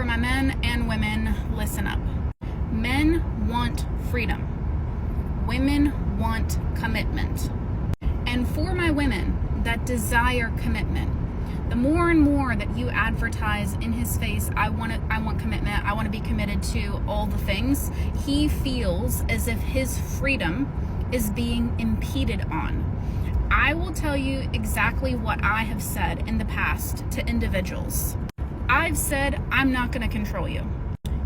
for my men and women, listen up. Men want freedom. Women want commitment. And for my women that desire commitment, the more and more that you advertise in his face, I want commitment, I want to be committed to all the things, he feels as if his freedom is being impeded on. I will tell you exactly what I have said in the past to individuals. I've said, I'm not going to control you.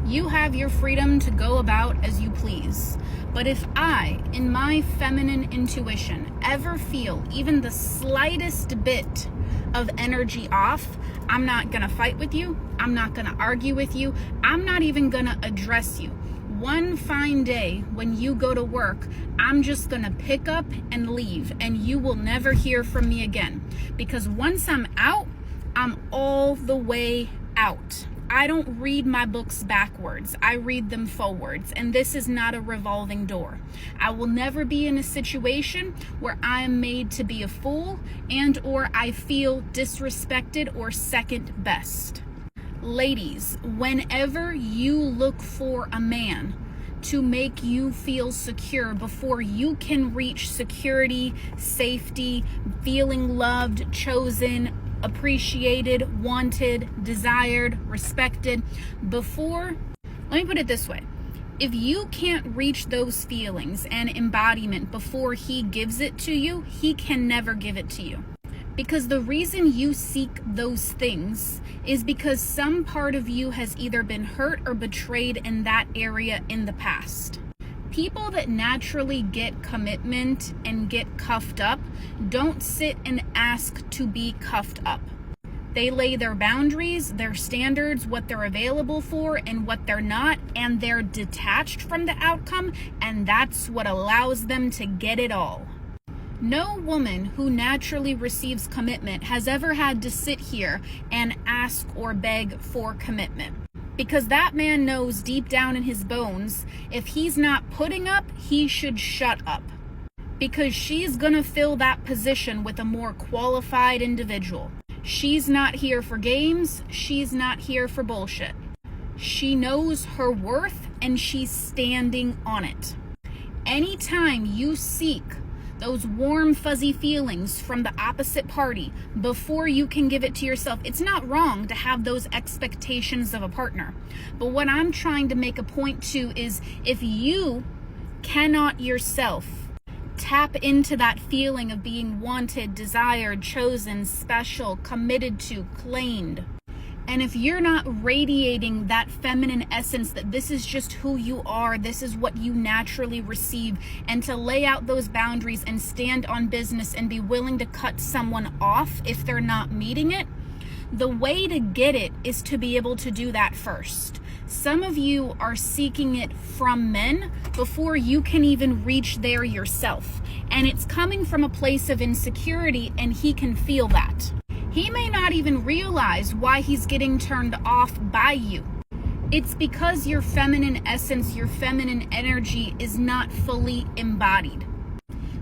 You have your freedom to go about as you please. But if I, in my feminine intuition, ever feel even the slightest bit of energy off, I'm not going to fight with you. I'm not going to argue with you. I'm not even going to address you. One fine day when you go to work, I'm just going to pick up and leave, and you will never hear from me again. Because once I'm out, I'm all the way out. I don't read my books backwards. I read them forwards, and this is not a revolving door. I will never be in a situation where I am made to be a fool and or I feel disrespected or second best. Ladies, whenever you look for a man to make you feel secure before you can reach security, safety, feeling loved, chosen, appreciated, wanted, desired, respected, let me put it this way. If you can't reach those feelings and embodiment before he gives it to you, he can never give it to you. Because the reason you seek those things is because some part of you has either been hurt or betrayed in that area in the past. People that naturally get commitment and get cuffed up don't sit and ask to be cuffed up. They lay their boundaries, their standards, what they're available for and what they're not, and they're detached from the outcome, and that's what allows them to get it all. No woman who naturally receives commitment has ever had to sit here and ask or beg for commitment. Because that man knows deep down in his bones, if he's not putting up, he should shut up. Because she's gonna fill that position with a more qualified individual. She's not here for games, she's not here for bullshit. She knows her worth and she's standing on it. Anytime you seek those warm, fuzzy feelings from the opposite party before you can give it to yourself, it's not wrong to have those expectations of a partner. But what I'm trying to make a point to is if you cannot yourself tap into that feeling of being wanted, desired, chosen, special, committed to, claimed, and if you're not radiating that feminine essence that this is just who you are, this is what you naturally receive, and to lay out those boundaries and stand on business and be willing to cut someone off if they're not meeting it, the way to get it is to be able to do that first. Some of you are seeking it from men before you can even reach there yourself. And it's coming from a place of insecurity, and he can feel that. He may not even realize why he's getting turned off by you. It's because your feminine essence, your feminine energy is not fully embodied.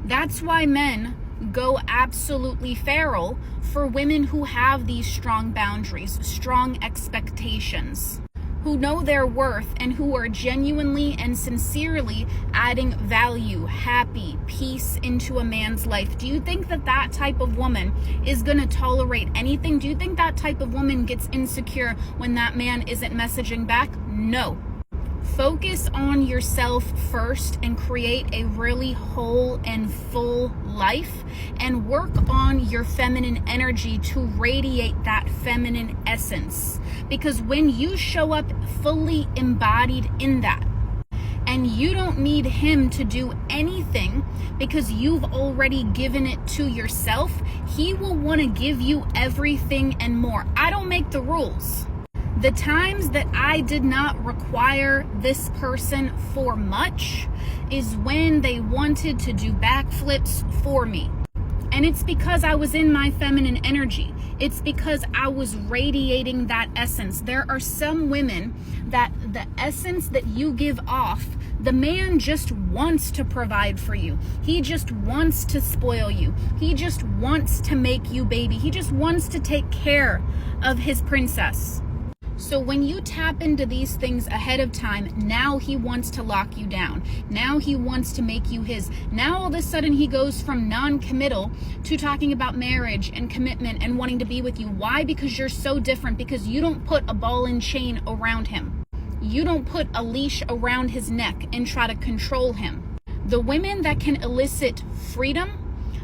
That's why men go absolutely feral for women who have these strong boundaries, strong expectations, who know their worth and who are genuinely and sincerely adding value, happy, peace into a man's life. Do you think that that type of woman is going to tolerate anything? Do you think that type of woman gets insecure when that man isn't messaging back? No. Focus on yourself first and create a really whole and full life, and work on your feminine energy to radiate that feminine essence. Because when you show up fully embodied in that, and you don't need him to do anything because you've already given it to yourself, he will want to give you everything and more. I don't make the rules. The times that I did not require this person for much is when they wanted to do backflips for me. And it's because I was in my feminine energy. It's because I was radiating that essence. There are some women that the essence that you give off, the man just wants to provide for you. He just wants to spoil you. He just wants to make you baby. He just wants to take care of his princess. So when you tap into these things ahead of time, now he wants to lock you down. Now he wants to make you his. Now all of a sudden he goes from non-committal to talking about marriage and commitment and wanting to be with you. Why? Because you're so different. Because you don't put a ball and chain around him. You don't put a leash around his neck and try to control him. The women that can elicit freedom,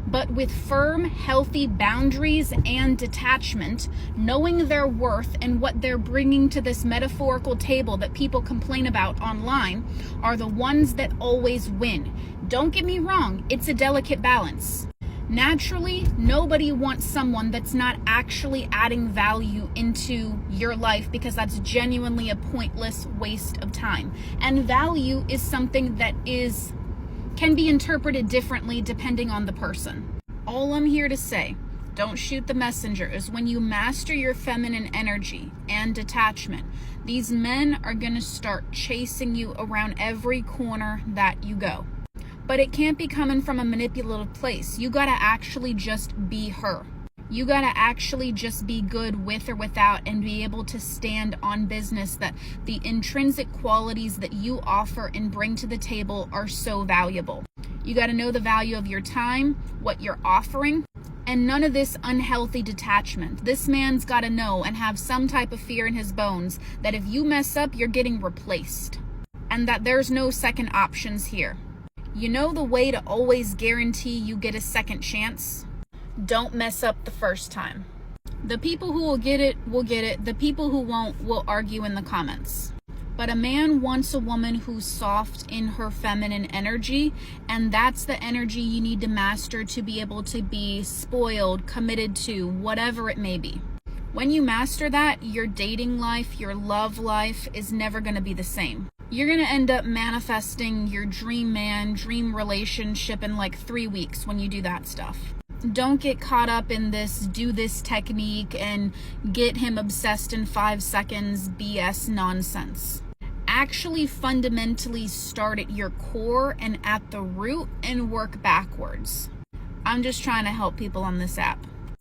but with firm, healthy boundaries and detachment, knowing their worth and what they're bringing to this metaphorical table that people complain about online, are the ones that always win. Don't get me wrong, it's a delicate balance. Naturally, nobody wants someone that's not actually adding value into your life, because that's genuinely a pointless waste of time. And value is something that can be interpreted differently depending on the person. All I'm here to say, don't shoot the messenger, is when you master your feminine energy and detachment, these men are going to start chasing you around every corner that you go. But it can't be coming from a manipulative place. You got to actually just be her. You got to actually just be good with or without, and be able to stand on business that the intrinsic qualities that you offer and bring to the table are so valuable. You got to know the value of your time, what you're offering, and none of this unhealthy detachment. This man's got to know and have some type of fear in his bones that if you mess up, you're getting replaced, and that there's no second options here. You know the way to always guarantee you get a second chance? Don't mess up the first time. The people who will get it will get it. The people who won't will argue in the comments. But a man wants a woman who's soft in her feminine energy, and that's the energy you need to master to be able to be spoiled, committed to, whatever it may be. When you master that, your dating life, your love life is never going to be the same. You're going to end up manifesting your dream man, dream relationship in like 3 weeks when you do that stuff. Don't get caught up in this do this technique and get him obsessed in 5 seconds BS nonsense. Actually fundamentally start at your core and at the root and work backwards. I'm just trying to help people on this app.